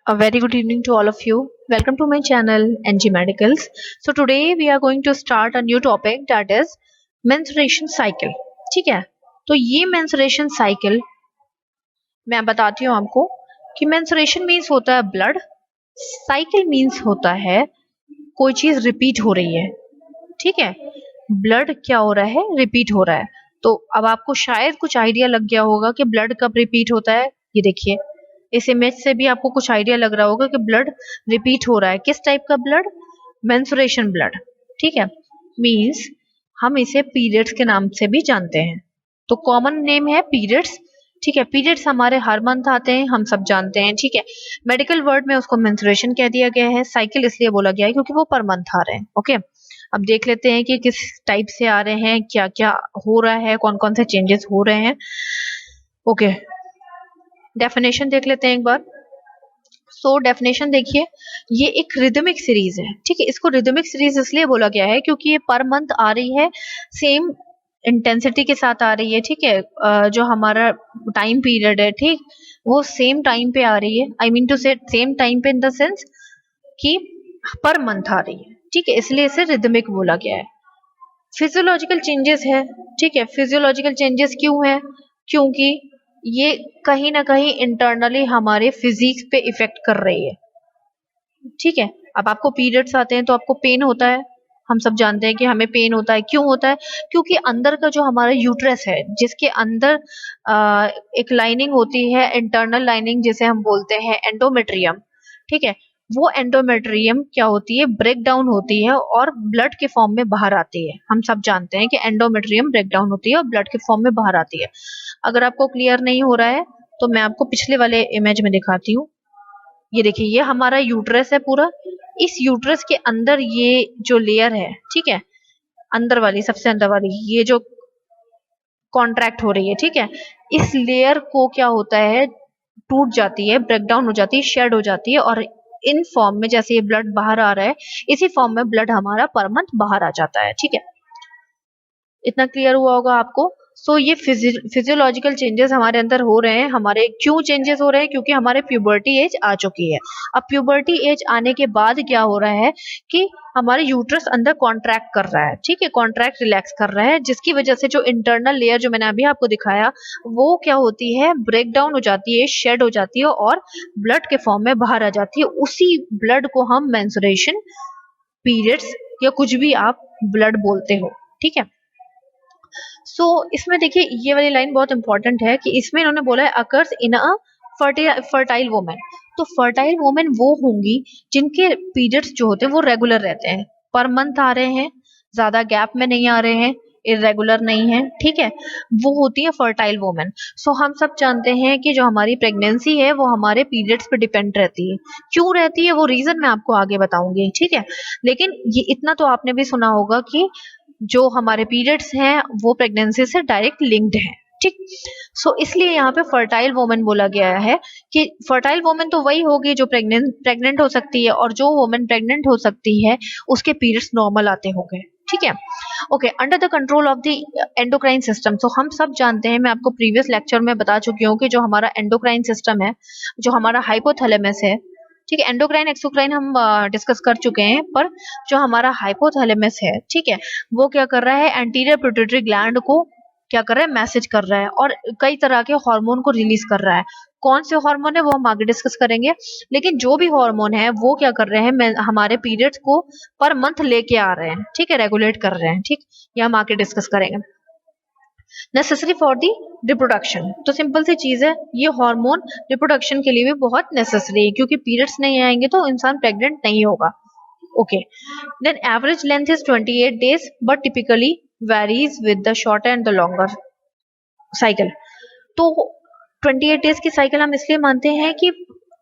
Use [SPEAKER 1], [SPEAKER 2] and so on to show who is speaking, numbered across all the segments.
[SPEAKER 1] A very good evening to all of you. Welcome to my channel NG Medicals. So today we are going to start a new topic, that is menstruation cycle. ठीक है, तो ये menstruation cycle मैं बताती हूँ आपको कि menstruation means होता है ब्लड, साइकिल मीन्स होता है कोई चीज रिपीट हो रही है। ठीक है, ब्लड क्या हो रहा है, रिपीट हो रहा है। तो अब आपको शायद कुछ आइडिया लग गया होगा कि ब्लड कब रिपीट होता है। ये देखिए, इस इमेज से भी आपको कुछ आइडिया लग रहा होगा कि ब्लड रिपीट हो रहा है। किस टाइप का ब्लड? Menstruation blood. ठीक है, मींस हम इसे पीरियड्स के नाम से भी जानते हैं। तो कॉमन नेम है पीरियड्स। ठीक है, पीरियड्स हमारे हर मंथ आते हैं, हम सब जानते हैं। ठीक है, मेडिकल वर्ड में उसको मेंस्ट्रुएशन कह दिया गया है। साइकिल इसलिए बोला गया है क्योंकि वो पर मंथ आ रहे हैं। ओके, अब देख लेते हैं कि किस टाइप से आ रहे हैं, क्या क्या हो रहा है, कौन कौन से चेंजेस हो रहे हैं। ओके, डेफिनेशन देख लेते हैं एक बार। सो डेफिनेशन देखिए, ये एक रिदमिक सीरीज है। ठीक है, इसको रिदमिक सीरीज इसलिए बोला गया है क्योंकि ये पर मंथ आ रही है, सेम इंटेंसिटी के साथ आ रही है। ठीक है, जो हमारा टाइम पीरियड है, ठीक, वो सेम टाइम पे आ रही है। आई मीन टू से सेम टाइम पे इन द सेंस कि पर मंथ आ रही है। ठीक है, इसलिए इसे रिदमिक बोला गया है। फिजियोलॉजिकल चेंजेस है। ठीक है, फिजियोलॉजिकल चेंजेस क्यों है? क्योंकि ये कहीं ना कहीं इंटरनली हमारे फिजिक्स पे इफेक्ट कर रही है। ठीक है, अब आपको पीरियड्स आते हैं तो आपको पेन होता है। हम सब जानते हैं कि हमें पेन होता है। क्यों होता है? क्योंकि अंदर का जो हमारा यूट्रस है, जिसके अंदर एक लाइनिंग होती है, इंटरनल लाइनिंग जिसे हम बोलते हैं एंडोमेट्रियम। ठीक है, वो एंडोमेट्रियम क्या होती है, ब्रेक डाउन होती है और ब्लड के फॉर्म में बाहर आती है। हम सब जानते हैं कि एंडोमेट्रियम ब्रेक डाउन होती है और ब्लड के फॉर्म में बाहर आती है। अगर आपको क्लियर नहीं हो रहा है तो मैं आपको पिछले वाले इमेज में दिखाती हूँ। ये देखिए, ये हमारा यूट्रस है पूरा। इस यूट्रस के अंदर ये जो लेयर है, ठीक है, अंदर वाली, सबसे अंदर वाली, ये जो कॉन्ट्रैक्ट हो रही है, ठीक है, इस लेयर को क्या होता है, टूट जाती है, ब्रेक डाउन हो जाती है, शेड हो जाती है और इन फॉर्म में, जैसे ये ब्लड बाहर आ रहा है, इसी फॉर्म में ब्लड हमारा पर मंथ बाहर आ जाता है। ठीक है, इतना क्लियर हुआ होगा आपको। सो ये फिजियोलॉजिकल चेंजेस हमारे अंदर हो रहे हैं। हमारे क्यों चेंजेस हो रहे हैं? क्योंकि हमारे प्यूबर्टी एज आ चुकी है। अब प्यूबर्टी एज आने के बाद क्या हो रहा है कि हमारे यूट्रस अंदर कॉन्ट्रैक्ट कर रहा है। ठीक है, कॉन्ट्रैक्ट रिलैक्स कर रहा है, जिसकी वजह से जो इंटरनल लेयर जो मैंने अभी आपको दिखाया, वो क्या होती है, ब्रेक डाउन हो जाती है, शेड हो जाती है और ब्लड के फॉर्म में बाहर आ जाती है। उसी ब्लड को हम मेंस्ट्रुएशन, पीरियड्स या कुछ भी आप ब्लड बोलते हो। ठीक है, सो इसमें देखिए, ये वाली लाइन बहुत इंपॉर्टेंट है कि इसमें इन्होंने बोला है occurs in a fertile women. तो फर्टाइल वोमेन वो होंगी जिनके पीरियड्स जो होते हैं वो रेगुलर रहते हैं, पर मंथ आ रहे हैं, ज्यादा गैप में नहीं आ रहे हैं, इरेगुलर नहीं है। ठीक है, वो होती है फर्टाइल वोमेन। सो हम सब जानते हैं कि जो हमारी प्रेगनेंसी है वो हमारे पीरियड्स पे डिपेंड रहती है। क्यों रहती है, वो रीजन मैं आपको आगे बताऊंगी। ठीक है, लेकिन ये इतना तो आपने भी सुना होगा कि जो हमारे पीरियड्स हैं वो प्रेगनेंसी से डायरेक्ट लिंक्ड हैं। ठीक, सो इसलिए यहाँ पे फर्टाइल वोमेन बोला गया है कि फर्टाइल वोमेन तो वही होगी जो प्रेग्नेंट हो सकती है, और जो वोमेन प्रेग्नेंट हो सकती है उसके पीरियड्स नॉर्मल आते होंगे। ठीक है, okay, under the control of the endocrine system. तो हम सब जानते हैं, मैं आपको प्रीवियस लेक्चर में बता चुकी हूँ कि जो हमारा एंडोक्राइन सिस्टम है, जो हमारा हाइपोथैलेमस है, ठीक है, एंडोक्राइन एक्सोक्राइन हम डिस्कस कर चुके हैं, पर जो हमारा हाइपोथैलेमस है, ठीक है, वो क्या कर रहा है, एंटीरियर पिट्यूटरी ग्लैंड को क्या कर रहा है, मैसेज कर रहा है और कई तरह के हार्मोन को रिलीज कर रहा है। कौन से हार्मोन है वो हम आगे डिस्कस करेंगे, लेकिन जो भी हार्मोन है वो क्या कर रहे हैं, हमारे पीरियड्स को पर मंथ लेके आ रहे हैं। ठीक है, रेगुलेट कर रहे हैं। ठीक, ये हम आगे डिस्कस करेंगे। नेसेसरी फॉर दी रिप्रोडक्शन, तो सिंपल सी चीज है, ये हार्मोन रिप्रोडक्शन के लिए भी बहुत नेसेसरी है, क्योंकि पीरियड्स नहीं आएंगे तो इंसान प्रेग्नेंट नहीं होगा। Okay, then average length is 28 days but typically varies with the shorter and the longer cycle. तो 28 डेज की साइकिल हम इसलिए मानते हैं कि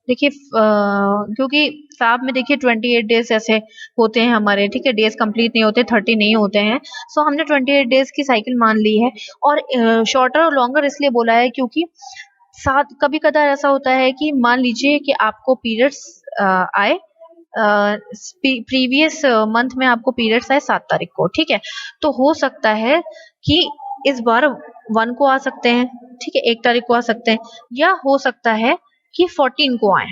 [SPEAKER 1] देखिए, क्योंकि फैब में देखिए 28 डेज ऐसे होते हैं हमारे। ठीक है, डेज कंप्लीट नहीं होते, 30 नहीं होते हैं। सो हमने 28 डेज की साइकिल मान ली है। और शॉर्टर और लॉन्गर इसलिए बोला है क्योंकि साथ कभी कदार ऐसा होता है कि मान लीजिए कि आपको पीरियड्स आए, प्रीवियस मंथ में आपको पीरियड्स आए 7 तारीख को। ठीक है, तो हो सकता है कि इस बार 1 को आ सकते हैं, ठीक है, 1 तारीख को आ सकते हैं, या हो सकता है कि 14 को आए।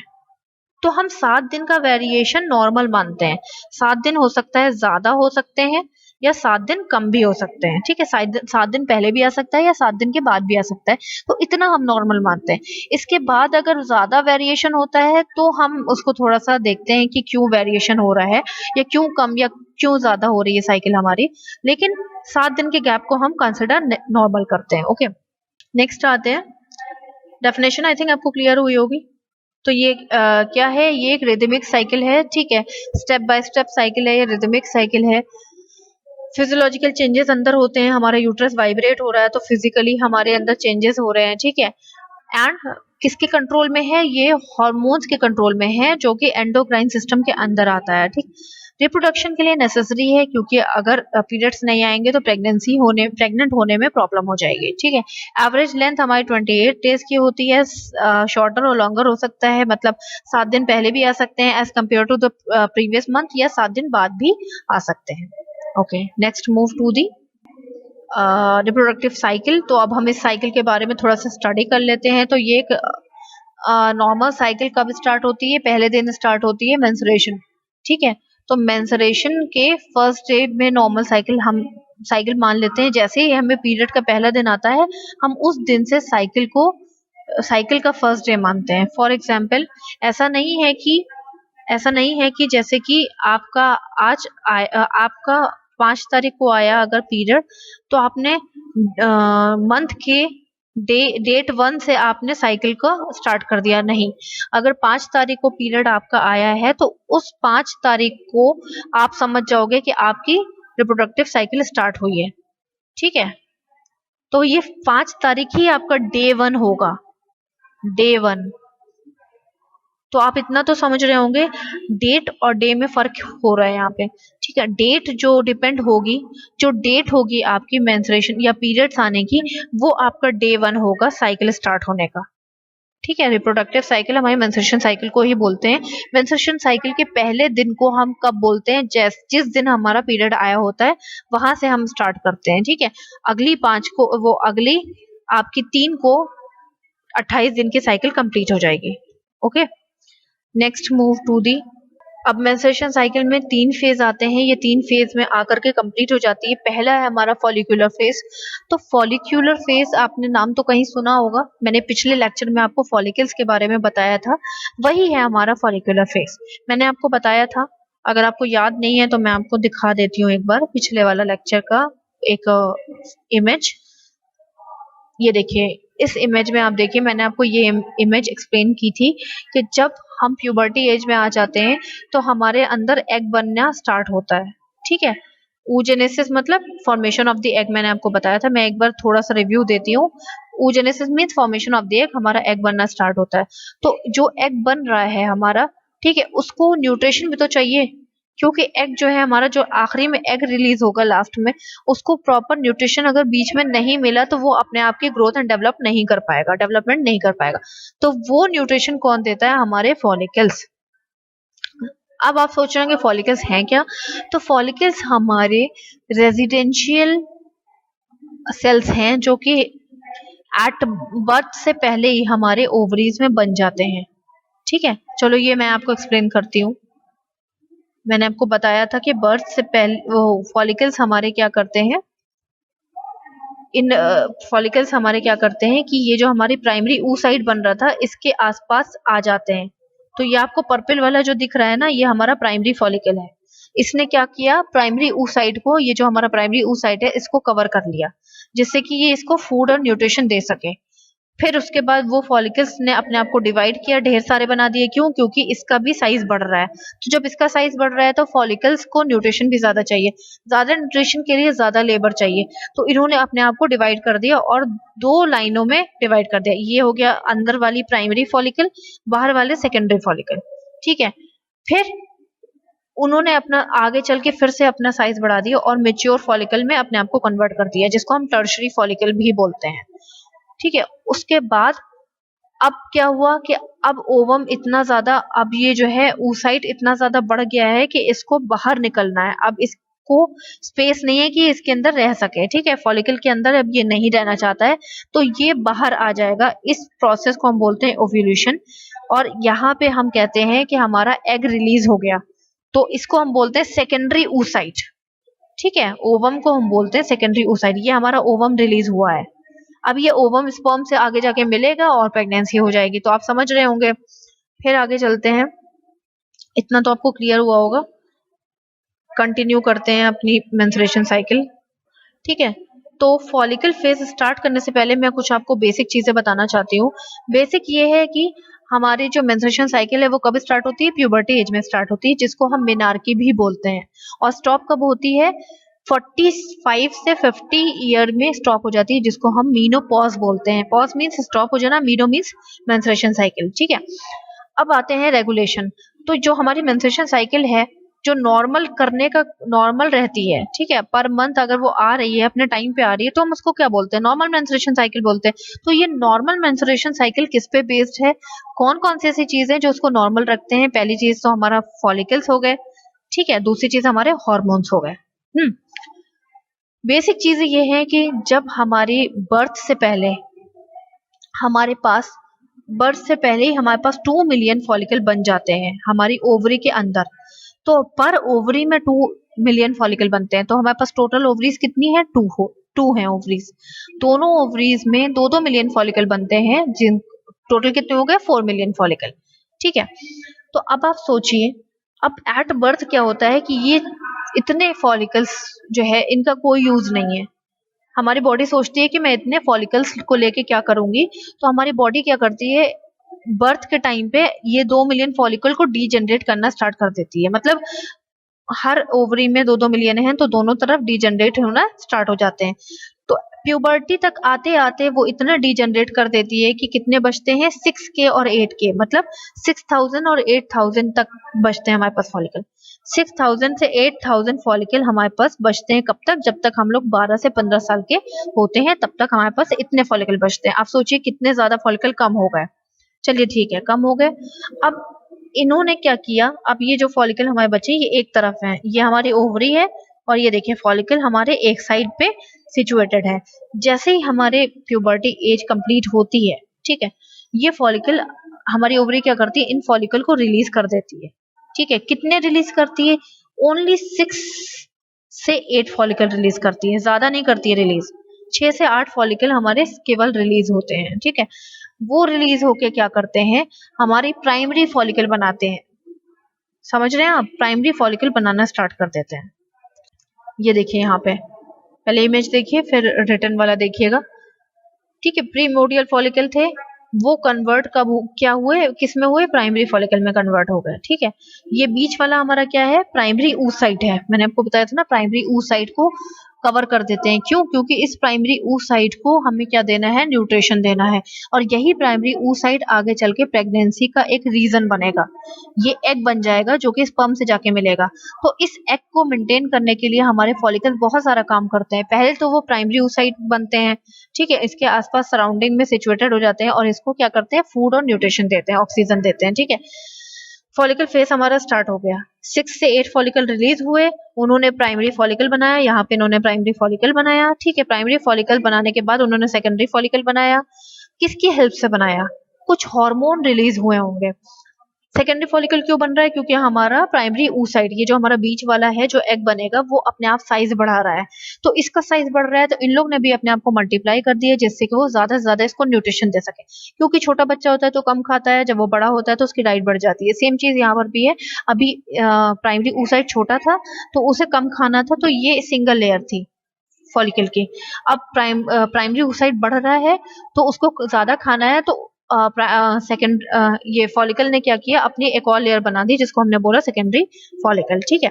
[SPEAKER 1] तो हम 7 दिन का वेरिएशन नॉर्मल मानते हैं। 7 दिन हो सकता है ज्यादा हो सकते हैं या 7 दिन कम भी हो सकते हैं, ठीक है। 7 दिन पहले भी आ सकता है या 7 दिन के बाद भी आ सकता है, तो इतना हम नॉर्मल मानते हैं। इसके बाद अगर ज्यादा वेरिएशन होता है तो हम उसको थोड़ा सा देखते हैं कि क्यों वेरिएशन हो रहा है या क्यों कम या क्यों ज्यादा हो रही है साइकिल हमारी, लेकिन 7 दिन के गैप को हम कंसिडर नॉर्मल करते हैं। ओके, नेक्स्ट आते हैं। डेफिनेशन आई थिंक आपको क्लियर हुई होगी। तो ये क्या है, ये एक रिदमिक साइकिल है, ठीक है। स्टेप बाय स्टेप साइकिल है, ये रिदमिक साइकिल है। फिजियोलॉजिकल चेंजेस अंदर होते हैं, हमारा यूट्रस वाइब्रेट हो रहा है तो फिजिकली हमारे अंदर चेंजेस हो रहे हैं, ठीक है। एंड किसके कंट्रोल में है, ये हॉर्मोन्स के कंट्रोल में है जो कि एंडोक्राइन सिस्टम के अंदर आता है, ठीक। रिप्रोडक्शन के लिए नेसेसरी है, क्योंकि अगर पीरियड्स नहीं आएंगे तो प्रेग्नेंट होने में प्रॉब्लम हो जाएगी, ठीक है। एवरेज लेंथ हमारी 28 डेज की होती है, शॉर्टर और लॉन्गर हो सकता है, मतलब 7 दिन पहले भी आ सकते हैं as compare to the previous month, या 7 दिन बाद भी आ सकते हैं। Okay, next move to the reproductive cycle. तो अब हम इस साइकिल के बारे में थोड़ा सा स्टडी कर लेते हैं। तो ये एक नॉर्मल साइकिल कब स्टार्ट होती है, पहले दिन स्टार्ट होती है मेंस्ट्रुएशन, ठीक है। तो मेंस्ट्रुएशन के फर्स्ट डे में नॉर्मल साइकिल हम साइकिल मान लेते हैं। जैसे ही हमें पीरियड का पहला दिन आता है, हम उस दिन से साइकिल का फर्स्ट डे मानते हैं। फॉर एग्जाम्पल, ऐसा नहीं है कि जैसे कि आपका 5 तारीख को आया अगर पीरियड, तो आपने मंथ के डेट 1 से आपने साइकिल को स्टार्ट कर दिया, नहीं। अगर 5 तारीख को पीरियड आपका आया है तो उस 5 तारीख को आप समझ जाओगे कि आपकी रिप्रोडक्टिव साइकिल स्टार्ट हुई है, ठीक है। तो ये 5 तारीख ही आपका डे 1 होगा, डे 1। तो आप इतना तो समझ रहे होंगे, डेट और डे में फर्क हो रहा है यहाँ पे, ठीक है। जो डेट होगी आपकी मेंस्ट्रुएशन या पीरियड्स आने की, वो आपका डे 1 होगा साइकिल स्टार्ट होने का, ठीक है। रिप्रोडक्टिव साइकिल हमारी मेंस्ट्रुएशन साइकिल को ही बोलते हैं। मेंस्ट्रुएशन साइकिल के पहले दिन को हम कब बोलते हैं, जिस दिन हमारा पीरियड आया होता है वहां से हम स्टार्ट करते हैं, ठीक है। अगली आपकी 3 को 28 दिन की साइकिल कंप्लीट हो जाएगी। Okay, next move to the. अब मेंस्ट्रुएशन साइकिल में 3 फेज आते हैं, ये 3 फेज में आकर के कंप्लीट हो जाती है। पहला है हमारा फॉलिक्यूलर फेज। तो फॉलिक्यूलर फेज आपने नाम तो कहीं सुना होगा, मैंने पिछले लेक्चर में आपको फॉलिकल्स के बारे में बताया था, वही है हमारा फॉलिक्यूलर फेज। मैंने आपको बताया था, अगर आपको याद नहीं है तो मैं आपको दिखा देती हूँ एक बार पिछले वाला लेक्चर का एक इमेज। ये देखिए, इस इमेज में आप देखिए, मैंने आपको ये इमेज एक्सप्लेन की थी कि जब हम प्यूबर्टी एज में आ जाते हैं तो हमारे अंदर एग बनना स्टार्ट होता है, ठीक है। oogenesis मतलब फॉर्मेशन ऑफ द एग, मैंने आपको बताया था। मैं एक बार थोड़ा सा रिव्यू देती हूँ। oogenesis means formation of the egg, हमारा एग बनना स्टार्ट होता है। तो जो एग बन रहा है हमारा, ठीक है, उसको न्यूट्रिशन भी तो चाहिए, क्योंकि एग जो है हमारा, जो आखिरी में एग रिलीज होगा लास्ट में, उसको प्रॉपर न्यूट्रिशन अगर बीच में नहीं मिला तो वो अपने आप की ग्रोथ एंड डेवलपमेंट नहीं कर पाएगा। तो वो न्यूट्रिशन कौन देता है, हमारे फॉलिकल्स। अब आप सोच रहे होंगे फॉलिकल्स हैं क्या। तो फॉलिकल्स हमारे रेजिडेंशियल सेल्स हैं जो कि एट बर्थ से पहले ही हमारे ओवरीज में बन जाते हैं, ठीक है। चलो ये मैं आपको एक्सप्लेन करती हूँ। मैंने आपको बताया था कि बर्थ से पहले वो फॉलिकल्स हमारे क्या करते हैं, कि ये जो हमारी प्राइमरी oocyte बन रहा था इसके आसपास आ जाते हैं। तो ये आपको पर्पल वाला जो दिख रहा है ना, ये हमारा प्राइमरी फॉलिकल है। इसने क्या किया, प्राइमरी oocyte को, ये जो हमारा प्राइमरी oocyte है इसको कवर कर लिया, जिससे कि ये इसको फूड और न्यूट्रिशन दे सके। फिर उसके बाद वो फॉलिकल्स ने अपने आप को डिवाइड किया, ढेर सारे बना दिए। क्यों, क्योंकि इसका भी साइज बढ़ रहा है। तो जब इसका साइज बढ़ रहा है तो फॉलिकल्स को न्यूट्रिशन भी ज्यादा चाहिए, ज्यादा न्यूट्रिशन के लिए ज्यादा लेबर चाहिए। तो इन्होंने अपने आप को डिवाइड कर दिया और 2 लाइनों में डिवाइड कर दिया। ये हो गया अंदर वाली प्राइमरी फॉलिकल, बाहर वाले सेकेंडरी फॉलिकल, ठीक है। फिर उन्होंने अपना आगे चल के फिर से अपना साइज बढ़ा दिया और मेच्योर फॉलिकल में अपने आप को कन्वर्ट कर दिया, जिसको हम टर्शरी फॉलिकल भी बोलते हैं, ठीक है। उसके बाद अब क्या हुआ कि अब ओवम इतना ज्यादा, अब ये जो है oocyte इतना ज्यादा बढ़ गया है कि इसको बाहर निकलना है। अब इसको स्पेस नहीं है कि इसके अंदर रह सके, ठीक है, फॉलिकल के अंदर अब ये नहीं रहना चाहता है तो ये बाहर आ जाएगा। इस प्रोसेस को हम बोलते हैं ओव्यूलेशन। और यहाँ पे हम कहते हैं कि हमारा एग रिलीज हो गया, तो इसको हम बोलते हैं सेकेंडरी oocyte, ठीक है। ओवम को हम बोलते हैं सेकेंडरी oocyte। ये हमारा ओवम रिलीज हुआ है, अब ये ओवम स्पर्म से आगे जाके मिलेगा और प्रेगनेंसी हो जाएगी। तो आप समझ रहे होंगे। फिर आगे चलते हैं, इतना तो आपको क्लियर हुआ होगा। कंटिन्यू करते हैं अपनी मेंस्ट्रुएशन साइकिल, ठीक है। तो फॉलिकल फेज स्टार्ट करने से पहले मैं कुछ आपको बेसिक चीजें बताना चाहती हूँ। बेसिक ये है कि हमारी जो मेंस्ट्रुएशन साइकिल है वो कब स्टार्ट होती है, प्यूबर्टी एज में स्टार्ट होती है, जिसको हम मेनार्की भी बोलते हैं। और स्टॉप कब होती है, 45 से 50 ईयर में स्टॉप हो जाती है, जिसको हम मीनोपॉज बोलते हैं। पॉज मीन्स स्टॉप हो जाना, मीनो मीन्स मेंस्ट्रुएशन साइकिल, ठीक है। अब आते हैं रेगुलेशन। तो जो हमारी मेंस्ट्रुएशन साइकिल है, जो नॉर्मल करने का नॉर्मल रहती है, ठीक है, पर मंथ अगर वो आ रही है, अपने टाइम पे आ रही है, तो हम उसको क्या बोलते हैं, नॉर्मल मेंस्ट्रुएशन साइकिल बोलते हैं। तो ये नॉर्मल मेंस्ट्रुएशन साइकिल किस पे बेस्ड है, कौन कौन सी ऐसी चीजें जो उसको नॉर्मल रखते हैं। पहली चीज तो हमारा फॉलिकल्स हो गए, ठीक है। दूसरी चीज हमारे हार्मोन्स हो गए। बेसिक चीज ये है कि जब हमारी बर्थ से पहले हमारे पास बर्थ से पहले ही हमारे पास 2 मिलियन फॉलिकल बन जाते हैं हमारी ओवरी के अंदर। तो पर ओवरी में 2 मिलियन फॉलिकल बनते हैं, तो हमारे पास टोटल ओवरीज कितनी है, 2 है ओवरीज। दोनों ओवरीज में 2-2 मिलियन फॉलिकल बनते हैं, जिन टोटल कितने हो गए, 4 मिलियन फॉलिकल, ठीक है। तो अब आप सोचिए, अब एट बर्थ क्या होता है कि ये इतने फॉलिकल्स जो है इनका कोई यूज नहीं है। हमारी बॉडी सोचती है कि मैं इतने फॉलिकल्स को लेके क्या करूंगी, तो हमारी बॉडी क्या करती है, बर्थ के टाइम पे ये 2 मिलियन फॉलिकल को डीजनरेट करना स्टार्ट कर देती है। मतलब हर ओवरी में 2-2 मिलियन है, तो दोनों तरफ डीजनरेट होना स्टार्ट हो जाते हैं। तो प्यूबर्टी तक आते आते वो इतना डीजनरेट कर देती है कि कितने बचते हैं, 6K और 8K, मतलब 6000 और 8000 तक बचते हैं हमारे पास फॉलिकल। 6000 से 8000 फॉलिकल हमारे पास बचते हैं। कब तक, जब तक हम लोग 12 से 15 साल के होते हैं, तब तक हमारे पास इतने फॉलिकल बचते हैं। आप सोचिए कितने ज्यादा फॉलिकल कम हो गए। चलिए ठीक है, कम हो गए। अब इन्होंने क्या किया, अब ये जो फॉलिकल हमारे बचे ये एक तरफ है, ये हमारी ओवरी है, और ये देखिए फॉलिकल हमारे एक साइड पे सिचुएटेड है। जैसे ही हमारे प्यूबर्टी एज कंप्लीट होती है, ठीक है, ये फॉलिकल हमारी ओवरी क्या करती है, इन फॉलिकल को रिलीज कर देती है, ठीक है। कितने रिलीज करती है, ओनली 6 से 8 फॉलिकल रिलीज करती है, ज्यादा नहीं करती है रिलीज। 6 से 8 फॉलिकल हमारे केवल रिलीज होते हैं, ठीक है। वो रिलीज होके क्या करते हैं, हमारी प्राइमरी फॉलिकल बनाते हैं। समझ रहे हैं आप, प्राइमरी फॉलिकल बनाना स्टार्ट कर देते हैं। ये देखिए यहाँ पे, पहले इमेज देखिए फिर रिटर्न वाला देखिएगा, ठीक है। प्रीमोडियल फॉलिकल थे, वो कन्वर्ट कब क्या हुए, किस में हुए, प्राइमरी फॉलिकल में कन्वर्ट हो गए, ठीक है। ये बीच वाला हमारा क्या है, प्राइमरी oocyte है। मैंने आपको बताया था ना, प्राइमरी oocyte को कवर कर देते हैं। क्यों, क्योंकि इस प्राइमरी oocyte को हमें क्या देना है, न्यूट्रिशन देना है। और यही प्राइमरी oocyte आगे चल के प्रेगनेंसी का एक रीजन बनेगा। ये एग बन जाएगा जो कि स्पर्म से जाके मिलेगा। तो इस एग को मेंटेन करने के लिए हमारे फॉलिकल बहुत सारा काम करते हैं। पहले तो वो प्राइमरी oocyte बनते हैं, ठीक है, इसके आसपास सराउंडिंग में सिचुएटेड हो जाते हैं, और इसको क्या करते हैं, फूड और न्यूट्रिशन देते हैं, ऑक्सीजन देते हैं, ठीक है। फॉलिकल फेस हमारा स्टार्ट हो गया, 6 से 8 फॉलिकल रिलीज हुए, उन्होंने प्राइमरी फॉलिकल बनाया, यहाँ पे इन्होंने प्राइमरी फॉलिकल बनाया, ठीक है। प्राइमरी फॉलिकल बनाने के बाद उन्होंने सेकेंडरी फॉलिकल बनाया। किसकी हेल्प से बनाया, कुछ हार्मोन रिलीज हुए होंगे। सेकेंडरी फॉलिकल क्यों बन रहा है, क्योंकि हमारा प्राइमरी oocyte, ये जो हमारा बीच वाला है जो एग बनेगा, वो अपने आप साइज बढ़ा रहा है। तो इसका साइज बढ़ रहा है, तो इन लोग ने भी अपने आप को मल्टीप्लाई कर दिया, जिससे कि वो ज्यादा से ज्यादा इसको न्यूट्रिशन दे सके। क्योंकि छोटा बच्चा होता है तो कम खाता है, जब वो बड़ा होता है तो उसकी डाइट बढ़ जाती है। सेम चीज यहाँ पर भी है। अभी प्राइमरी oocyte छोटा था तो उसे कम खाना था, तो ये सिंगल लेयर थी फॉलिकल की। अब प्राइमरी oocyte बढ़ रहा है तो उसको ज्यादा खाना है, तो सेकेंड ये फॉलिकल ने क्या किया, अपनी एक और लेयर बना दी, जिसको हमने बोला सेकेंडरी फॉलिकल, ठीक है।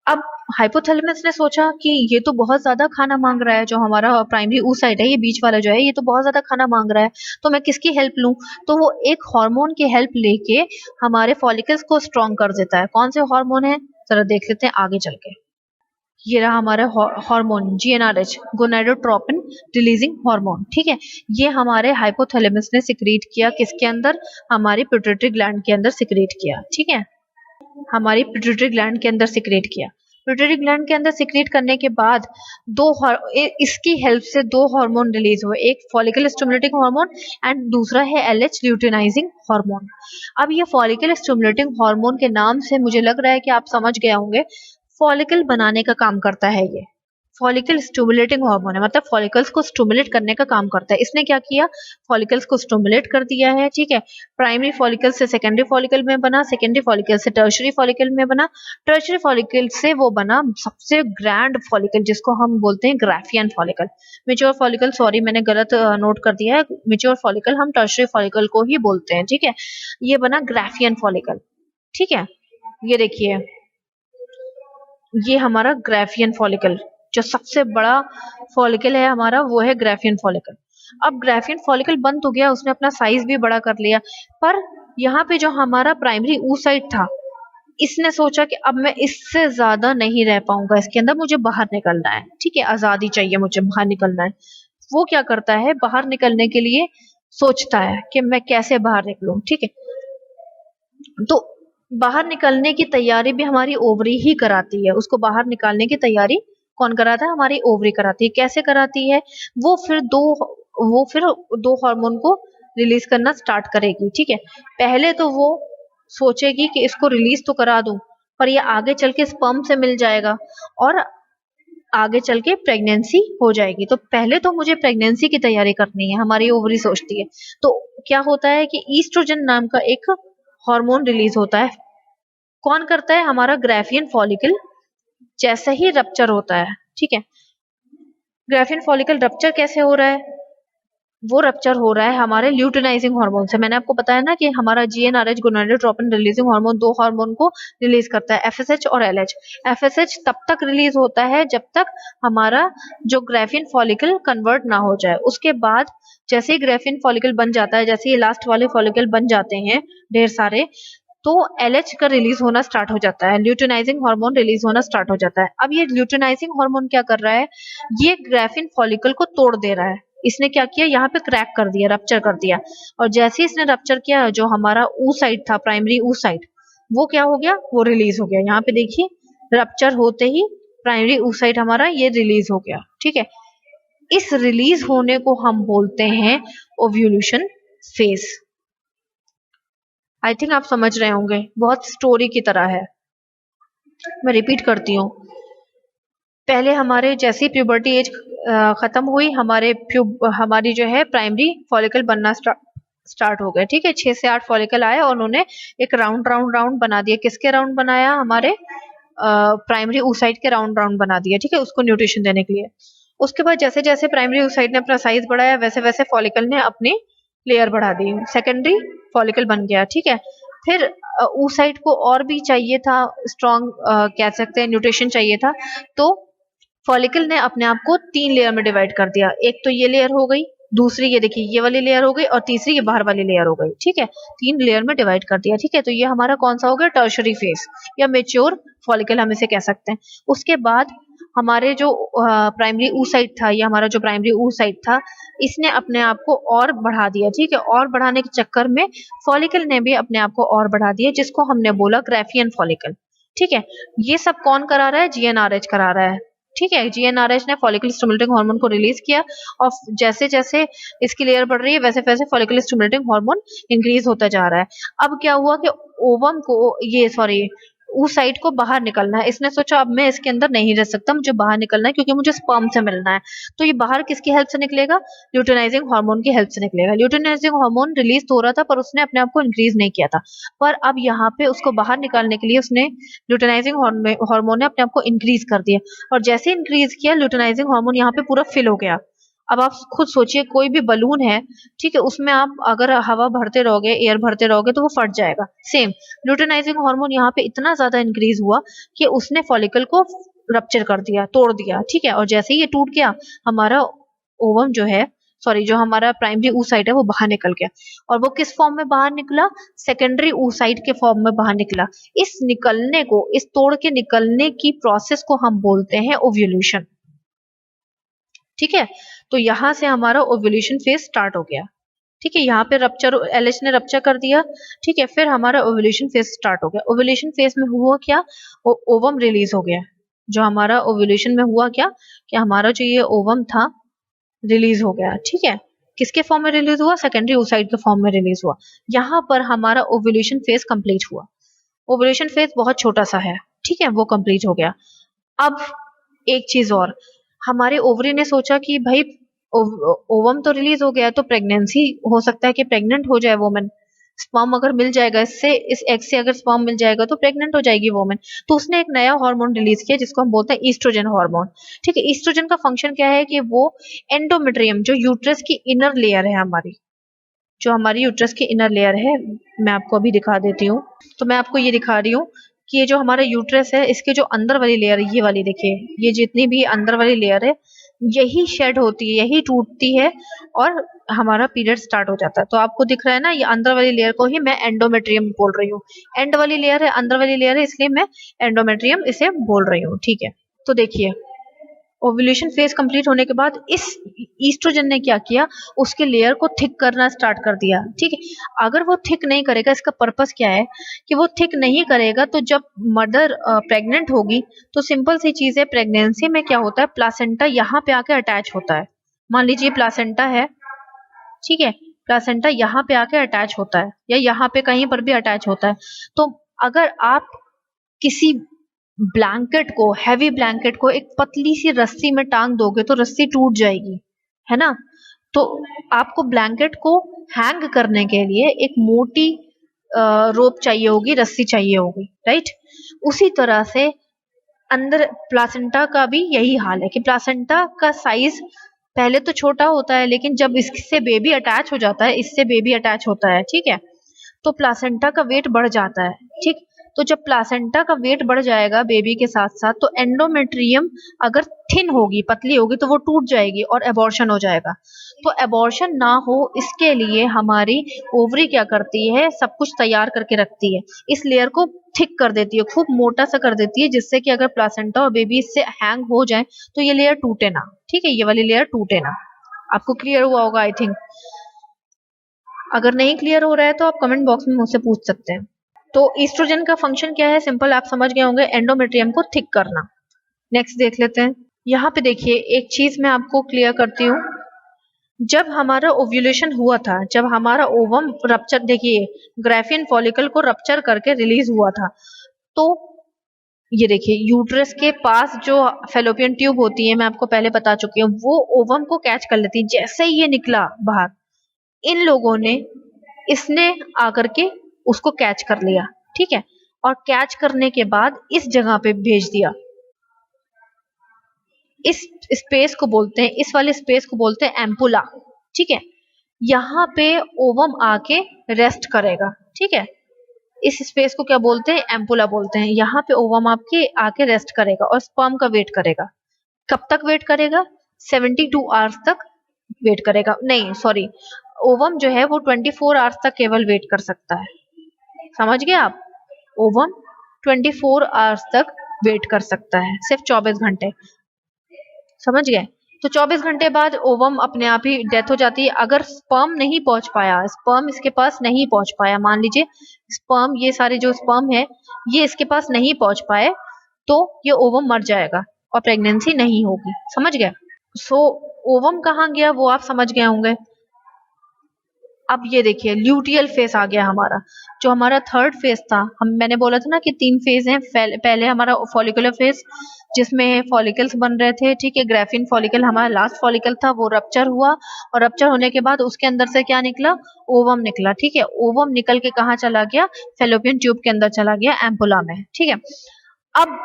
[SPEAKER 1] अब हाइपोथैलेमस ने सोचा कि ये तो बहुत ज्यादा खाना मांग रहा है, जो हमारा प्राइमरी oocyte है, ये बीच वाला जो है, ये तो बहुत ज्यादा खाना मांग रहा है, तो मैं किसकी हेल्प लूं। तो वो एक हार्मोन की हेल्प लेके हमारे फॉलिकल्स को स्ट्रॉन्ग कर देता है। कौन से हार्मोन है, जरा देख लेते हैं आगे चल के। ये रहा हमारा hormone GnRH, gonadotropin releasing hormone, ठीक है। ये हमारे हाइपोथैलेमस ने सिक्रीट किया, किसके अंदर, हमारी पिट्यूटरी ग्लैंड के अंदर सिक्रीट किया, ठीक है, हमारी पिट्यूटरी ग्लैंड के अंदर सिक्रीट किया। पिट्यूटरी ग्लैंड के अंदर सिक्रीट करने के बाद इसकी हेल्प से दो हार्मोन रिलीज हुए, एक फॉलिकल स्टिमुलेटिंग हार्मोन एंड दूसरा है LH ल्यूटिनाइजिंग हार्मोन। अब ये फॉलिकल स्टिमुलेटिंग हार्मोन के नाम से मुझे लग रहा है कि आप समझ गए होंगे, फॉलिकल बनाने का काम करता है। ये फॉलिकल स्टिमुलेटिंग हार्मोन है, मतलब फॉलिकल्स को स्टिमुलेट करने का काम करता है। इसने क्या किया, फॉलिकल्स को स्टिमुलेट कर दिया है, ठीक है। प्राइमरी फॉलिकल से सेकेंडरी फॉलिकल में बना, सेकेंडरी फॉलिकल से टर्शरी फॉलिकल में बना, टर्शरी फॉलिकल से वो बना सबसे ग्रैंड फॉलिकल, जिसको हम बोलते हैं Graafian follicle. Mature follicle, sorry मैंने गलत नोट कर दिया है, मेच्योर फॉलिकल हम टर्शरी फॉलिकल को ही बोलते हैं, ठीक है। ये बना ग्राफियन फॉलिकल, ठीक है। ये देखिए, ये हमारा ग्राफियन फॉलिकल, जो सबसे बड़ा फॉलिकल है हमारा, वो है ग्राफियन फॉलिकल। अब ग्राफियन फॉलिकल बन तो गया, उसने अपना साइज भी बड़ा कर लिया, पर यहाँ पे जो हमारा प्राइमरी oocyte था, इसने सोचा कि अब मैं इससे ज्यादा नहीं रह पाऊंगा इसके अंदर, मुझे बाहर निकलना है, ठीक है, आजादी चाहिए, मुझे बाहर निकलना है। वो क्या करता है, बाहर निकलने के लिए सोचता है कि मैं कैसे बाहर निकलूं, ठीक है। तो बाहर निकलने की तैयारी भी हमारी ओवरी ही कराती है, उसको बाहर निकालने की तैयारी कौन कराता है, हमारी ओवरी कराती है। कैसे कराती है, वो फिर दो हार्मोन को रिलीज करना स्टार्ट करेगी, ठीक है। पहले तो वो सोचेगी कि इसको रिलीज तो करा दूं, पर ये आगे चल के स्पर्म से मिल जाएगा और आगे चल के प्रेगनेंसी हो जाएगी, तो पहले तो मुझे प्रेगनेंसी की तैयारी करनी है, हमारी ओवरी सोचती है। तो क्या होता है कि ईस्ट्रोजन नाम का एक हार्मोन रिलीज होता है। कौन करता है, हमारा ग्राफियन फॉलिकल जैसे ही रप्चर होता है, ठीक है। ग्राफियन फॉलिकल रप्चर कैसे हो रहा है, वो रप्चर हो रहा है हमारे ल्यूटिनाइजिंग हार्मोन से। मैंने आपको बताया ना कि हमारा GnRH गोनाडोट्रोपिन रिलीजिंग हार्मोन दो हार्मोन को रिलीज करता है, FSH और LH। FSH तब तक रिलीज होता है जब तक हमारा जो ग्राफियन फॉलिकल कन्वर्ट ना हो जाए। उसके बाद जैसे ही ग्राफियन फॉलिकल बन जाता है, जैसे ये लास्ट वाले फॉलिकल बन जाते हैं ढेर सारे, तो LH का रिलीज होना स्टार्ट हो जाता है, ल्यूटिनाइजिंग हार्मोन रिलीज होना स्टार्ट हो जाता है। अब ये ल्यूटिनाइजिंग हार्मोन क्या कर रहा है, ये ग्राफियन फॉलिकल को तोड़ दे रहा है। इसने क्या किया, यहाँ पे क्रैक कर दिया, रप्चर कर दिया। और जैसे ही इसने रप्चर किया, जो हमारा oocyte था, प्राइमरी oocyte, वो क्या हो गया, वो रिलीज हो गया। यहाँ पे देखिए, रप्चर होते ही प्राइमरी oocyte हमारा ये रिलीज हो गया, ठीक है। इस रिलीज होने को हम बोलते हैं ओव्यूलेशन फेज। आई थिंक आप समझ रहे होंगे, बहुत स्टोरी की तरह है, मैं रिपीट करती हूँ। पहले हमारे जैसी प्यूबर्टी एज खत्म हुई, हमारी जो है प्राइमरी फॉलिकल बनना स्टार्ट हो गया, ठीक है। 6 से 8 फॉलिकल आए और उन्होंने एक राउंड बना दिया। किसके राउंड बनाया, हमारे प्राइमरी oocyte के राउंड बना दिया, ठीक है, उसको न्यूट्रिशन देने के लिए। उसके बाद जैसे जैसे प्राइमरी oocyte ने अपना साइज बढ़ाया, वैसे वैसे फॉलिकल ने अपनी लेयर बढ़ा दी, सेकेंडरी फॉलिकल बन गया, ठीक है। फिर oocyte को और भी चाहिए था, स्ट्रॉन्ग कह सकते हैं, न्यूट्रिशन चाहिए था, तो फॉलिकल ने अपने आप को 3 लेयर में डिवाइड कर दिया। एक तो ये लेयर हो गई, दूसरी ये देखिए ये वाली लेयर हो गई, और तीसरी ये बाहर वाली लेयर हो गई, ठीक है। 3 लेयर में डिवाइड कर दिया, ठीक है। तो ये हमारा कौन सा हो गया, टर्शरी फेज या मेच्योर फॉलिकल हम इसे कह सकते हैं। उसके बाद हमारे जो प्राइमरी oocyte था, ये हमारा जो प्राइमरी oocyte था, इसने अपने आप को और बढ़ा दिया, ठीक है। और बढ़ाने के चक्कर में फॉलिकल ने भी अपने आप को और बढ़ा दिया, जिसको हमने बोला ग्राफियन फॉलिकल, ठीक है। ये सब कौन करा रहा है, GnRH करा रहा है, ठीक है। GnRH ने फॉलिकल स्टिमुलेटिंग हार्मोन को रिलीज किया, और जैसे जैसे इसकी लेयर बढ़ रही है, वैसे वैसे फॉलिकल स्टिमुलेटिंग हार्मोन इंक्रीज होता जा रहा है। अब क्या हुआ कि ओवम को, ये सॉरी, oocyte को बाहर निकलना है। इसने सोचा अब मैं इसके अंदर नहीं रह सकता, मुझे बाहर निकलना है, क्योंकि मुझे स्पर्म से मिलना है। तो ये बाहर किसकी हेल्प से निकलेगा, ल्यूटिनाइजिंग हार्मोन की हेल्प से निकलेगा। ल्यूटिनाइजिंग हार्मोन रिलीज तो हो रहा था, पर उसने अपने आप को इंक्रीज नहीं किया था। पर अब यहाँ पे उसको बाहर निकालने के लिए उसने ल्यूटिनाइजिंग हार्मोन ने अपने आप को इंक्रीज कर दिया, और जैसे इंक्रीज किया, ल्यूटिनाइजिंग हार्मोन यहाँ पे पूरा फिल हो गया। अब आप खुद सोचिए, कोई भी बलून है, ठीक है, उसमें आप अगर हवा भरते रहोगे, एयर भरते रहोगे, तो वो फट जाएगा। सेम ल्यूटिनाइजिंग हार्मोन यहाँ पे इतना ज्यादा इंक्रीज हुआ कि उसने फॉलिकल को रप्चर कर दिया, तोड़ दिया, ठीक है। और जैसे ही ये टूट गया, हमारा ओवम जो है, सॉरी, जो हमारा प्राइमरी oocyte है, वो बाहर निकल गया। और वो किस फॉर्म में बाहर निकला, सेकेंडरी oocyte के फॉर्म में बाहर निकला। इस निकलने को, इस तोड़ के निकलने की प्रोसेस को हम बोलते हैं ओव्यूलेशन, ठीक है। तो यहां से हमारा ओव्यूलेशन फेज स्टार्ट हो गया, ठीक है। यहाँ पे रप्चर, LH ने रप्चर कर दिया, ठीक है। फिर हमारा ओव्यूलेशन फेज स्टार्ट हो गया। ओव्यूलेशन फेज में हुआ क्या, ओवम रिलीज हो गया, जो हमारा ओव्यूलेशन में हुआ क्या कि हमारा जो ये ओवम था रिलीज हो गया, ठीक है। किसके फॉर्म में रिलीज हुआ? सेकेंडरी oocyte के फॉर्म में रिलीज हुआ। यहाँ पर हमारा ओव्यूलेशन फेज कंप्लीट हुआ। ओव्यूलेशन फेज बहुत छोटा सा है, ठीक है, वो कंप्लीट हो गया। अब एक चीज और, हमारे ओवरी ने सोचा कि भाई ओवम तो रिलीज हो गया है, तो प्रेगनेंसी हो सकता है कि प्रेग्नेंट हो जाए वोमेन। स्पर्म अगर मिल जाएगा इससे, इस एग से अगर स्पर्म मिल जाएगा तो प्रेग्नेंट हो जाएगी वोमेन। तो उसने एक नया हार्मोन रिलीज किया जिसको हम बोलते हैं ईस्ट्रोजन हार्मोन, ठीक है। ईस्ट्रोजन का फंक्शन क्या है कि वो एंडोमेट्रियम, जो यूट्रस की इनर लेयर है हमारी, जो हमारी यूट्रस की इनर लेयर है, मैं आपको अभी दिखा देती हूँ। तो मैं आपको ये दिखा रही हूँ कि ये जो हमारा यूट्रस है, इसके जो अंदर वाली लेयर है, ये वाली देखिए, ये जितनी भी अंदर वाली लेयर है, यही शेड होती है, यही टूटती है और हमारा पीरियड स्टार्ट हो जाता है। तो आपको दिख रहा है ना, ये अंदर वाली लेयर को ही मैं एंडोमेट्रियम बोल रही हूँ। एंड वाली लेयर है, अंदर वाली लेयर है, इसलिए मैं एंडोमेट्रियम इसे बोल रही हूँ, ठीक है। तो देखिए, ओव्यूलेशन फेज कंप्लीट होने के बाद इस ईस्ट्रोजन ने क्या किया, उसके लेयर को थिक करना स्टार्ट कर दिया, ठीक है। अगर वो थिक नहीं करेगा, इसका पर्पस क्या है कि वो थिक नहीं करेगा, तो जब मदर प्रेग्नेंट होगी तो सिंपल सी चीज है, प्रेगनेंसी में क्या होता है, प्लासेंटा यहाँ पे आके अटैच होता है। मान लीजिए प्लासेंटा है, ठीक है, प्लासेंटा यहाँ पे आके अटैच होता है या यहाँ पे कहीं पर भी अटैच होता है। तो अगर आप किसी ब्लैंकेट को, हैवी ब्लैंकेट को एक पतली सी रस्सी में टांग दोगे तो रस्सी टूट जाएगी, है ना। तो आपको ब्लैंकेट को हैंग करने के लिए एक मोटी रोप चाहिए होगी, रस्सी चाहिए होगी, राइट। उसी तरह से अंदर प्लासेंटा का भी यही हाल है कि प्लासेंटा का साइज पहले तो छोटा होता है, लेकिन जब इससे बेबी अटैच हो जाता है, इससे बेबी अटैच होता है, ठीक है, तो प्लासेंटा का वेट बढ़ जाता है, ठीक। तो जब प्लासेंटा का वेट बढ़ जाएगा बेबी के साथ साथ, तो एंडोमेट्रियम अगर थिन होगी, पतली होगी, तो वो टूट जाएगी और एबॉर्शन हो जाएगा। तो एबॉर्शन ना हो इसके लिए हमारी ओवरी क्या करती है, सब कुछ तैयार करके रखती है, इस लेयर को थिक कर देती है, खूब मोटा सा कर देती है, जिससे कि अगर प्लासेंटा और बेबी इससे हैंग हो जाए तो ये लेयर टूटे ना, ठीक है, ये वाली लेयर टूटे ना। आपको क्लियर हुआ होगा आई थिंक। अगर नहीं क्लियर हो रहा है तो आप कमेंट बॉक्स में मुझसे पूछ सकते हैं। तो ईस्ट्रोजन का फंक्शन क्या है, सिंपल आप समझ गए होंगे, एंडोमेट्रियम को थिक करना। नेक्स्ट देख लेते हैं। यहाँ पे देखिए, एक चीज मैं आपको क्लियर करती हूँ। जब हमारा ओव्यूलेशन हुआ था, जब हमारा ओवम रप्चर, देखिए ग्राफियन फॉलिकल को रप्चर करके रिलीज हुआ था, तो ये देखिए यूट्रस के पास जो फेलोपियन ट्यूब होती है, मैं आपको पहले बता चुकी हूँ, वो ओवम को कैच कर लेती है। जैसे ही ये निकला बाहर, इन लोगों ने, इसने आकर के उसको कैच कर लिया, ठीक है, और कैच करने के बाद इस जगह पे भेज दिया। इस स्पेस को बोलते हैं, इस वाले स्पेस को बोलते हैं एम्पुला, ठीक है। यहाँ पे ओवम आके रेस्ट करेगा, ठीक है। इस स्पेस को क्या बोलते हैं, एम्पुला बोलते हैं। यहाँ पे ओवम आपके आके रेस्ट करेगा और स्पर्म का वेट करेगा। कब तक वेट करेगा? 72 आवर्स तक वेट करेगा। नहीं सॉरी, ओवम जो है वो 24 आवर्स तक केवल वेट कर सकता है। समझ गए आप? ओवम 24 आवर्स तक वेट कर सकता है, सिर्फ 24 घंटे। समझ गए? तो 24 घंटे बाद ओवम अपने आप ही डेथ हो जाती है। अगर स्पर्म नहीं पहुंच पाया, स्पर्म इसके पास नहीं पहुंच पाया, मान लीजिए स्पर्म, ये सारे जो स्पर्म है ये इसके पास नहीं पहुंच पाए, तो ये ओवम मर जाएगा और प्रेगनेंसी नहीं होगी। समझ गए? सो ओवम कहाँ गया वो आप समझ गए होंगे। अब ये देखिए ल्यूटियल फेस आ गया हमारा, जो हमारा थर्ड फेस था। मैंने बोला था ना कि 3 फेज हैं। पहले हमारा फॉलिकुलर फेस, जिसमें फॉलिकल्स बन रहे थे, ठीक है। ग्राफिन फॉलिकल हमारा लास्ट फॉलिकल था, वो रप्चर हुआ और रप्चर होने के बाद उसके अंदर से क्या निकला, ओवम निकला, ठीक है। ओवम निकल के कहाँ चला गया, फेलोपियन ट्यूब के अंदर चला गया, एम्पुला में, ठीक है। अब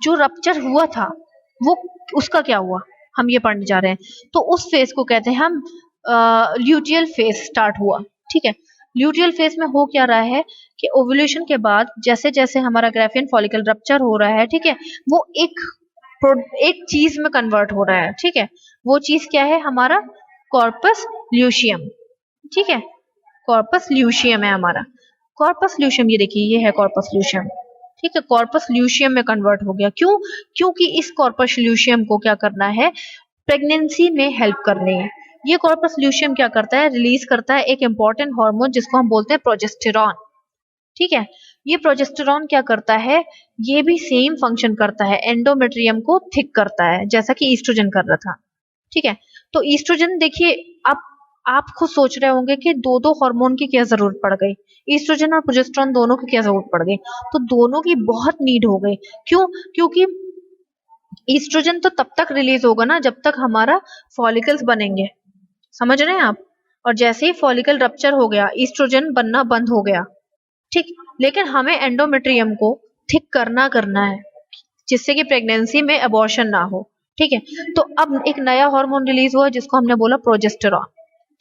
[SPEAKER 1] जो रप्चर हुआ था वो, उसका क्या हुआ, हम ये पढ़ने जा रहे हैं। तो उस फेज को कहते हैं हम ल्यूटियल फेज स्टार्ट हुआ, ठीक है। ल्यूटियल फेज में हो क्या रहा है कि ओव्यूलेशन के बाद जैसे जैसे हमारा ग्राफियन फॉलिकल रप्चर हो रहा है, ठीक है, वो एक चीज में कन्वर्ट हो रहा है, ठीक है। वो चीज क्या है, हमारा कॉर्पस ल्यूशियम, ठीक है। कॉर्पस ल्यूशियम है हमारा। कॉर्पस ल्यूशियम, ये देखिए ये है कॉर्पस ल्यूशियम, ठीक है। कॉर्पस ल्यूशियम में कन्वर्ट हो गया। क्यों? क्योंकि इस कॉर्पस ल्यूशियम को क्या करना है, प्रेगनेंसी में हेल्प करनी है। ये कॉर्पस ल्यूशियम क्या करता है, रिलीज करता है एक इंपॉर्टेंट हार्मोन जिसको हम बोलते हैं प्रोजेस्टेरॉन, ठीक है। ये प्रोजेस्टेरॉन क्या करता है, ये भी सेम फंक्शन करता है, एंडोमेट्रियम को थिक करता है जैसा कि ईस्ट्रोजन कर रहा था। ठीक है, तो ईस्ट्रोजन देखिए, आप खुद सोच रहे होंगे कि दो दो हार्मोन की क्या जरूरत पड़ गई, ईस्ट्रोजन और प्रोजेस्टेरॉन दोनों की क्या जरूरत पड़ गई। तो दोनों की बहुत नीड हो गई। क्यों? क्योंकि ईस्ट्रोजन तो तब तक रिलीज होगा ना जब तक हमारा फॉलिकल्स बनेंगे, समझ रहे हैं आप। और जैसे ही फॉलिकल रप्चर हो गया, ईस्ट्रोजन बनना बंद हो गया। ठीक, लेकिन हमें एंडोमेट्रियम को थिक करना है जिससे कि प्रेगनेंसी में अबॉर्शन ना हो। ठीक है, तो अब एक नया हार्मोन रिलीज हुआ जिसको हमने बोला प्रोजेस्टेरॉन।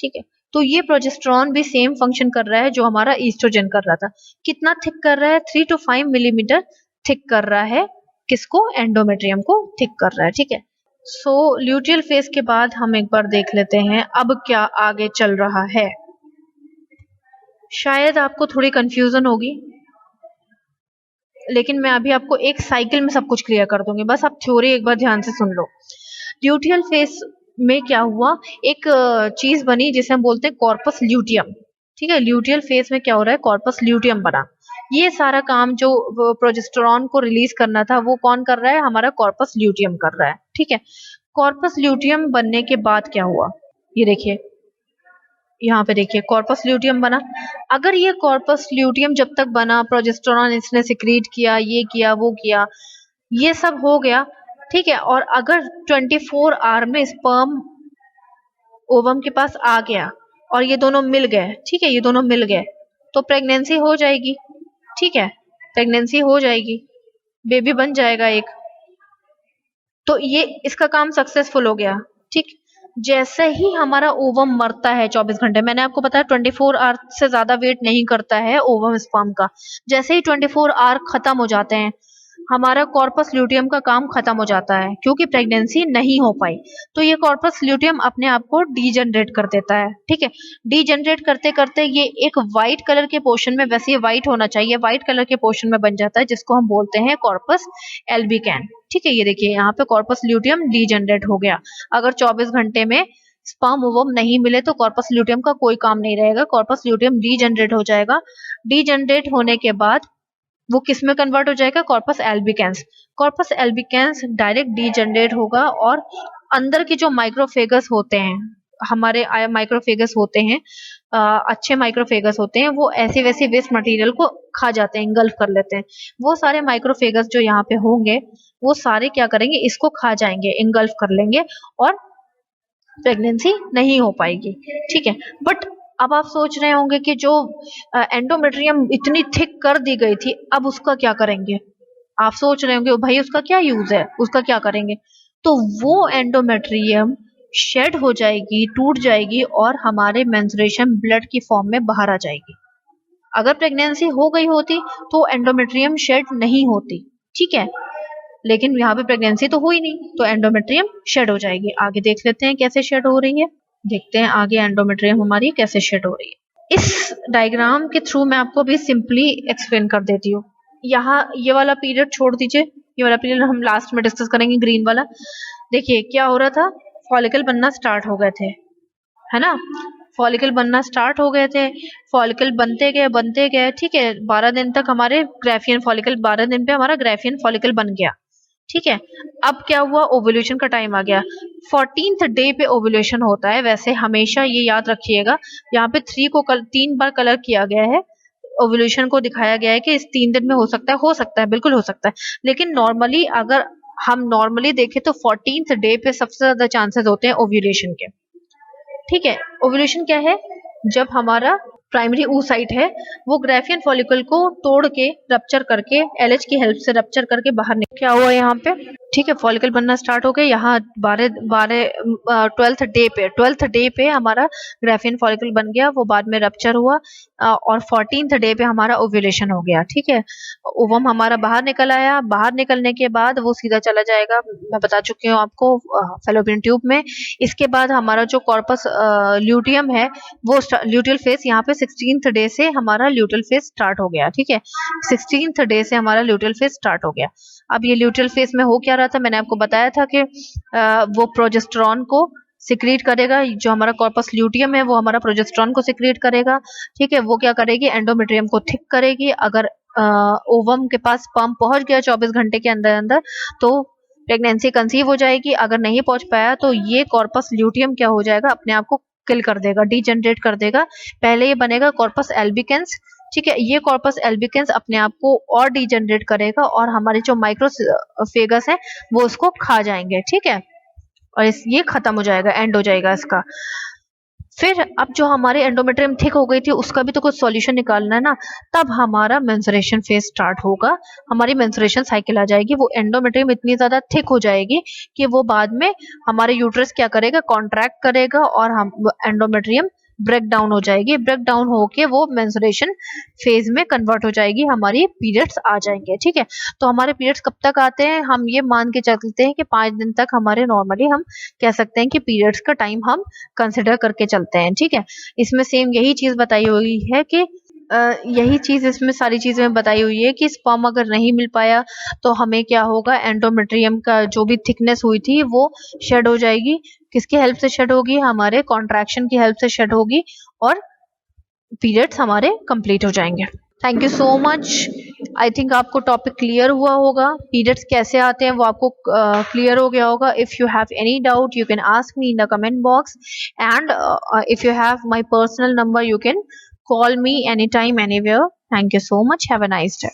[SPEAKER 1] ठीक है, तो ये प्रोजेस्टेरॉन भी सेम फंक्शन कर रहा है जो हमारा ईस्ट्रोजन कर रहा था। कितना थिक कर रहा है? 3 to 5 मिलीमीटर थिक कर रहा है। किसको? एंडोमेट्रियम को थिक कर रहा है। ठीक है, सो ल्यूटियल फेज के बाद हम एक बार देख लेते हैं अब क्या आगे चल रहा है। शायद आपको थोड़ी कंफ्यूजन होगी, लेकिन मैं अभी आपको एक साइकिल में सब कुछ क्लियर कर दूंगी, बस आप थ्योरी एक बार ध्यान से सुन लो। ल्यूटियल फेज में क्या हुआ, एक चीज बनी जिसे हम बोलते हैं कॉर्पस ल्यूटियम। ठीक है, ल्यूटियल फेज में क्या हो रहा है, कॉर्पस ल्यूटियम बना। ये सारा काम जो प्रोजेस्टेरॉन को रिलीज करना था वो कौन कर रहा है, हमारा कॉर्पस ल्यूटियम कर रहा है। ठीक है, कॉर्पस ल्यूटियम बनने के बाद क्या हुआ, ये देखिए, यहाँ पे देखिए कॉर्पस ल्यूटियम बना। अगर ये कॉर्पस ल्यूटियम जब तक बना, प्रोजेस्टेरॉन इसने सिक्रीट किया, ये किया, वो किया, ये सब हो गया। ठीक है, और अगर 24 आवर में स्पर्म ओवम के पास आ गया और ये दोनों मिल गए, ठीक है, ये दोनों मिल गए, तो प्रेगनेंसी हो जाएगी। ठीक है, प्रेगनेंसी हो जाएगी, बेबी बन जाएगा एक। तो ये इसका काम सक्सेसफुल हो गया। ठीक, जैसे ही हमारा ओवम मरता है 24 घंटे, मैंने आपको बताया 24 आवर से ज्यादा वेट नहीं करता है ओवम स्पर्म का। जैसे ही 24 आवर खत्म हो जाते हैं, हमारा कॉर्पस ल्यूटियम का काम खत्म हो जाता है क्योंकि प्रेगनेंसी नहीं हो पाई। तो ये कॉर्पस ल्यूटियम अपने आप को डीजनरेट कर देता है। ठीक है, डीजनरेट करते करते ये एक व्हाइट कलर के पोर्शन में, वैसे ये व्हाइट होना चाहिए, व्हाइट कलर के पोर्शन में बन जाता है जिसको हम बोलते हैं कॉर्पस एल्बिकैन। ठीक है, ये देखिए यहाँ पे कॉर्पस ल्यूटियम डीजनरेट हो गया। अगर 24 घंटे में स्पर्म ओवम नहीं मिले तो कॉर्पस ल्यूटियम का कोई काम नहीं रहेगा, कॉर्पस ल्यूटियम डीजनरेट हो जाएगा। डीजनरेट होने के बाद वो किस में कन्वर्ट हो जाएगा, corpus albicans. Corpus albicans direct degenerate होगा और अंदर के जो माइक्रोफेगस होते हैं, हमारे माइक्रोफेगस होते हैं, अच्छे माइक्रोफेगस होते हैं, वो ऐसे वैसे वेस्ट मटेरियल को खा जाते हैं, इंगल्फ कर लेते हैं। वो सारे माइक्रोफेगस जो यहाँ पे होंगे वो सारे क्या करेंगे, इसको खा जाएंगे, इंगल्फ कर लेंगे और प्रेगनेंसी नहीं हो पाएगी। ठीक है, बट अब आप सोच रहे होंगे कि जो एंडोमेट्रियम इतनी थिक कर दी गई थी, अब उसका क्या करेंगे। आप सोच रहे होंगे भाई उसका क्या यूज है, उसका क्या करेंगे। तो वो एंडोमेट्रियम शेड हो जाएगी, टूट जाएगी और हमारे मेंस्ट्रुएशन ब्लड की फॉर्म में बाहर आ जाएगी। अगर प्रेगनेंसी हो गई होती तो एंडोमेट्रियम शेड नहीं होती। ठीक है, लेकिन यहाँ पे प्रेगनेंसी तो हुई नहीं, तो एंडोमेट्रियम शेड हो जाएगी। आगे देख लेते हैं कैसे शेड हो रही है, देखते हैं आगे एंडोमेट्रियम हमारी कैसे शेड हो रही है। इस डायग्राम के थ्रू मैं आपको भी सिंपली एक्सप्लेन कर देती हूँ। यहाँ ये वाला पीरियड छोड़ दीजिए, ये वाला पीरियड हम लास्ट में डिस्कस करेंगे, ग्रीन वाला। देखिए क्या हो रहा था, फॉलिकल बनना स्टार्ट हो गए थे, है ना, फॉलिकल बनना स्टार्ट हो गए थे, फॉलिकल बनते गए। ठीक है, 12 दिन तक हमारे ग्राफियन फॉलिकल, 12 दिन पे हमारा ग्राफियन फॉलिकल बन गया। ठीक है, अब क्या हुआ, ओव्यूलेशन का टाइम आ गया। 14th डे पे ओव्यूलेशन होता है। वैसे हमेशा ये याद रखिएगा, यहाँ पे 3 को 3 बार कलर किया गया है, ओव्यूलेशन को दिखाया गया है कि इस 3 दिन में हो सकता है, बिल्कुल हो सकता है। लेकिन नॉर्मली अगर हम नॉर्मली देखें तो 14th डे पे सबसे ज्यादा चांसेस होते हैं ओव्यूलेशन के। ठीक है, ओव्यूलेशन क्या है, जब हमारा प्राइमरी oocyte है वो ग्राफियन फॉलिकल को तोड़ के रप्चर करके, एलएच की हेल्प से रप्चर करके बाहर निकल। क्या हुआ यहाँ पे, ठीक है, फॉलिकल बनना स्टार्ट हो गए। यहाँ 12th डे पे हमारा ग्राफियन फॉलिकल बन गया, वो बाद में रप्चर हुआ और 14th डे पे हमारा ओव्यूलेशन हो गया। ठीक है, ओवम हमारा बाहर निकल आया, बाहर निकलने के बाद वो सीधा चला जाएगा, मैं बता चुकी हूँ आपको, फैलोपियन ट्यूब में। इसके बाद हमारा जो कॉर्पस ल्यूटियम है वो ल्यूटियल फेस, यहाँ पे 16th डे से हमारा ल्यूटियल फेस स्टार्ट हो गया। ठीक है, 16th डे से हमारा ल्यूटियल फेस स्टार्ट हो गया। अब ये ल्यूटियल फेस में हो क्या रहा था, मैंने आपको बताया था कि वो प्रोजेस्टेरॉन को सिक्रीट करेगा, जो हमारा कॉर्पस ल्यूटियम है वो हमारा प्रोजेस्टेरॉन को सिक्रीट करेगा। ठीक है, वो क्या करेगी, एंडोमेट्रियम को थिक करेगी। अगर ओवम के पास स्पर्म पहुंच गया 24 घंटे के अंदर अंदर, तो प्रेगनेंसी कंसीव हो जाएगी। अगर नहीं पहुंच पाया तो ये कॉर्पस ल्यूटियम क्या हो जाएगा, अपने आप को किल कर देगा, डीजनरेट कर देगा। पहले ये बनेगा कॉर्पस एल्बिकेंस, ठीक है। ये कॉर्पस एल्बिकेंस अपने आप को और डीजनरेट करेगा और हमारे जो माइक्रोफेगस है वो उसको खा जाएंगे, ठीक है। और ये खत्म हो जाएगा, एंड हो जाएगा इसका। फिर अब जो हमारे एंडोमेट्रियम थिक हो गई थी उसका भी तो कुछ सॉल्यूशन निकालना है ना, तब हमारा मेंस्ट्रुएशन फेज स्टार्ट होगा, हमारी मेंस्ट्रुएशन साइकिल आ जाएगी। वो एंडोमेट्रियम इतनी ज्यादा थिक हो जाएगी कि वो बाद में हमारे यूट्रस क्या करेगा, कॉन्ट्रैक्ट करेगा और हम एंडोमेट्रियम ब्रेक डाउन हो जाएगी। ब्रेक डाउन होके वो मेंस्ट्रुएशन फेज में कन्वर्ट हो जाएगी, हमारी पीरियड्स आ जाएंगे, ठीक है। तो हमारे पीरियड्स कब तक आते हैं, हम ये मान के चलते हैं कि 5 दिन तक हमारे नॉर्मली हम कह सकते हैं कि पीरियड्स का टाइम हम कंसिडर करके चलते हैं, ठीक है। इसमें सेम यही चीज बताई हुई है कि यही चीज इसमें सारी चीजें बताई हुई है कि स्पर्म अगर नहीं मिल पाया तो हमें क्या होगा, एंडोमेट्रियम का जो भी थिकनेस हुई थी वो शेड हो जाएगी। किसकी हेल्प से शेड होगी, हमारे कॉन्ट्रैक्शन की हेल्प से शेड होगी और पीरियड्स हमारे कंप्लीट हो जाएंगे। Thank you so much. I think आपको टॉपिक क्लियर हुआ होगा, पीरियड्स कैसे आते हैं वो आपको क्लियर हो गया होगा। If you have any doubt you can ask me in the comment box, and if you have my personal number you can call me anytime anywhere. Thank you so much, have a nice day.